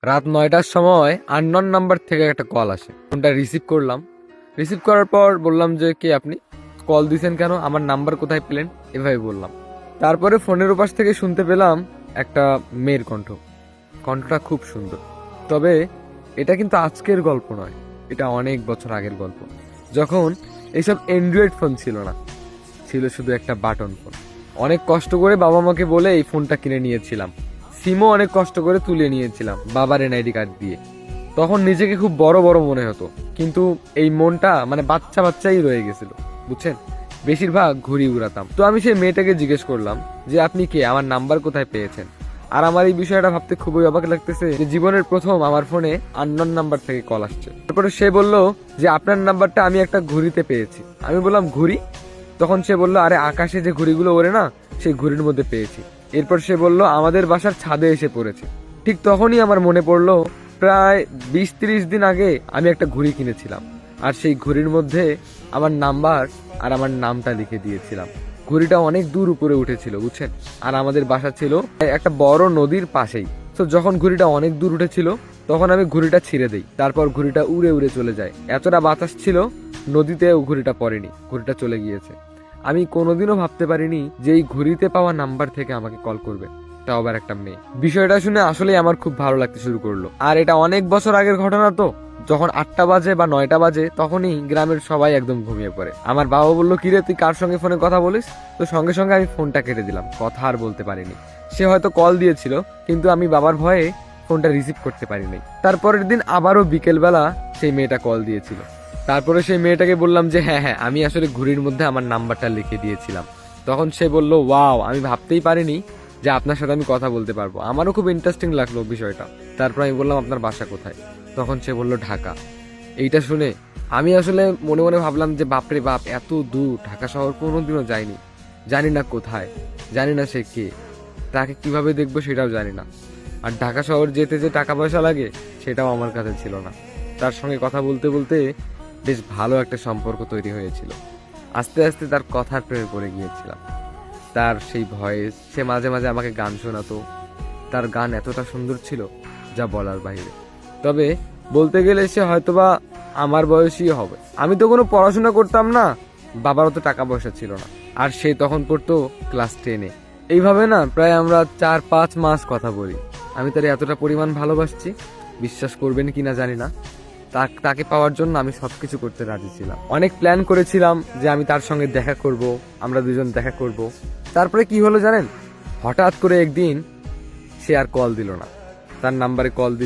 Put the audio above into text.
রাত 9টার সময় unknown number থেকে একটা কল আসে। ফোনটা রিসিভ করলাম। রিসিভ করার পর বললাম যে কে আপনি, কল দিয়েছেন কেন, আমার নাম্বার কোথায় পেলেন, এভাবে বললাম। তারপরে ফোনের ওপাশ থেকে শুনতে পেলাম একটা মেয়ের কণ্ঠ। কণ্ঠটা খুব সুন্দর। তবে এটা কিন্তু আজকের গল্প নয়, এটা অনেক বছর আগের গল্প, যখন এইসব অ্যান্ড্রয়েড ফোন ছিল না, ছিল শুধু একটা বাটন ফোন। অনেক কষ্ট করে বাবা মাকে বলে এই ফোনটা কিনে নিয়েছিলাম। সিমও অনেক কষ্ট করে তুলে নিয়েছিলাম বাবার এনআইডি কার্ড দিয়ে। তখন নিজেকে খুব বড় বড় মনে হতো, কিন্তু এই মনটা মানে বাচ্চা বাচ্চাই রয়ে গেছিল, বুঝছেন। বেশিরভাগ ঘুড়ি উড়াতাম। তো আমি সেই মেয়েটাকে জিজ্ঞেস করলাম যে আপনি কে, আমার নাম্বার কোথায় পেয়েছেন। আর আমার এই বিষয়টা ভাবতে খুবই অবাক লাগতেছে যে জীবনের প্রথম আমার ফোনে আননোন নাম্বার থেকে কল আসছে। তারপরে সে বলল যে আপনার নাম্বারটা আমি একটা ঘুড়িতে পেয়েছি। আমি বললাম ঘুড়ি? তখন সে বলল আরে আকাশে যে ঘুড়িগুলো ওড়ে না, সেই ঘুড়ির মধ্যে পেয়েছি। এরপর সে বলল আমাদের বাসার ছাদে এসে পড়েছে। ঠিক তখনই আমার মনে পড়লো প্রায় 20-30 দিন আগে আমি একটা ঘুড়ি কিনেছিলাম, আর সেই ঘুড়ির মধ্যে আমার নাম্বার আর আমার নামটা লিখে দিয়েছিলাম। ঘুড়িটা অনেক দূর উপরে উঠেছিল, বুঝছেন। আর আমাদের বাসা ছিল একটা বড় নদীর পাশেই। তো যখন ঘুড়িটা অনেক দূর উঠেছিল তখন আমি ঘুড়িটা ছিঁড়ে দেই। তারপর ঘুড়িটা উড়ে উড়ে চলে যায়। এতটা বাতাস ছিল, নদীতেও ঘুড়িটা পড়েনি, ঘুড়িটা চলে গিয়েছে। আমি কোনোদিনও ভাবতে পারিনি যে এই ঘুড়িতে পাওয়া নাম্বার থেকে আমাকে কল করবে, তাও আবার একটা মেয়ে। বিষয়টা শুনে আসলেই আমার খুব ভালো লাগতে শুরু করলো। আর এটা অনেক বছর আগের ঘটনা। তো যখন 8টা বাজে বা 9টা বাজে তখনই গ্রামের সবাই একদম ঘুমিয়ে পড়ে। আমার বাবা বললো কিরে তুই কার সঙ্গে ফোনে কথা বলিস? তো সঙ্গে সঙ্গে আমি ফোনটা কেটে দিলাম, কথা আর বলতে পারিনি। সে হয়তো কল দিয়েছিল, কিন্তু আমি বাবার ভয়ে ফোনটা রিসিভ করতে পারিনি। তারপরের দিন আবারও বিকেলবেলা সেই মেয়েটা কল দিয়েছিল। তারপরে সেই মেয়েটাকে বললাম যে হ্যাঁ হ্যাঁ আমি আসলে ঘুড়ির মধ্যে আমার নাম্বারটা লিখে দিয়েছিলাম। তখন সে বলল ওয়াও, আমি ভাবতেই পারিনি যে আপনার সাথে আমি কথা বলতে পারবো। আমারও খুব ইন্টারেস্টিং লাগলো বিষয়টা। তারপর আমি বললাম আপনার বাসা কোথায়? তখন সে বলল ঢাকা। এইটা শুনে আমি আসলে মনে মনে ভাবলাম যে বাপরে বাপ, এত দূর, ঢাকা শহর কোনোদিনও যায়নি, জানি না কোথায়, জানি না সে কে, তাকে কিভাবে দেখবো সেটাও জানি না। আর ঢাকা শহর যেতে যে টাকা পয়সা লাগে সেটাও আমার কাছে ছিল না। তার সঙ্গে কথা বলতে বলতে বেশ ভালো একটা সম্পর্ক তৈরি হয়েছিল। আস্তে আস্তে তার কথার প্রেমে পড়ে গিয়েছিলাম। তার সেই ভয়েস, সে মাঝে মাঝে আমাকে গান শোনাতো। তার গান এতটা সুন্দর ছিল যা বলার বাইরে। তবে বলতে গেলে সে হয়তোবা আমার বয়সী হবে। আমি তো কোনো পড়াশোনা করতাম না, বাবারও তো টাকা পয়সা ছিল না, আর সে তখন পড়তো ক্লাস 10-এ। এইভাবে না প্রায় আমরা 4-5 মাস কথা বলি। আমি তার এতটা পরিমাণ ভালোবাসছি, বিশ্বাস করবেন কিনা জানি না, তাকে পাওয়ার জন্য আমি সবকিছু করতে রাজি ছিলাম। অনেক প্ল্যান করেছিলাম যে আমি তার সঙ্গে দেখা করব, আমরা দুজন দেখা করব। তারপরে কি হলো জানেন? হঠাৎ করে একদিন সে আর কল দিল না। তার নাম্বারে কল